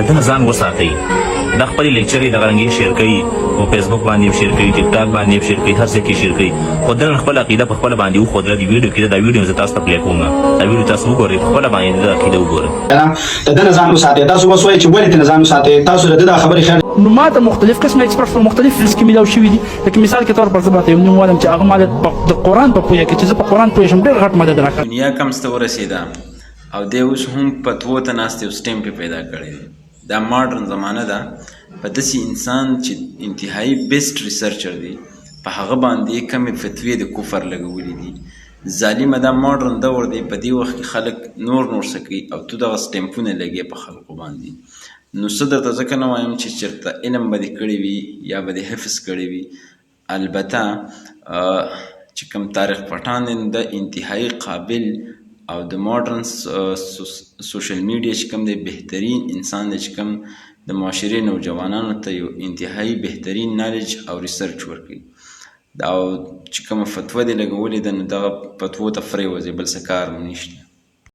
دنه ځان وساتئ. دا خپلې لیکچرې دغه رنګې شیر کوي په فیسبوک باندې شیر کوي، ټیک ټاک باندې شیر کوي، هر ځای کې شیر کوي. خو دنه خپله عقیده په خپله باندې وښودله. دې ویډیو کې دا ویډیو زه تاسو ته پلی کوم. دا ویډیو تاسو وګورئ، په خپله باندې د عقیده وګورئ. د ده نه ځان وساتئ. تاسو اوس وایئ چې ولې ترې ځان وساتئ. تاسو د ده دا خبرې خیر نو ما ته مختلف قسم اکسپرټ په مختلف فیلډز کې میلاو شوي دي. لکه مثال کې طور پر زه ماته یو نوم وایم چې هغه ما د قرآن په پوهه کې چې زه په قرآن پوه شم ډېر غټ مدد راکړ. دنیا کم څه ته ورسېده او دی اوس هم فتوو ته ناست یو سټیمپ یې پیدا کړی دی. دا ماډرن زمانه ده. په داسې انسان چې انتهایی بیسټ ریسرچر دی په هغه باندې کمې فتوې د کفر لګولي دي. ظالمه دا ماډرن دور دی. په دې وخت کې خلک نور څه کوي او تو دغه سټیمپونه لګې په خلکو باندې. نو څه درته ځکه نه وایم چې چېرته علم به دې کړی وي یا به دې حفظ کړی وي. البته چې کوم تاریخ پټان دی د انتهایی قابل او د ماډرن سوشل میډیا چې کوم دی بهترین انسان دی چې کوم د معاشرې نوجوانانو ته یو انتهایی بهترین نالج او ریسرچ ورکوي. او چې کومه فتوه دې لګولې ده نو دغه فتوو ته پرېوځي، بل څه کار مو نشته.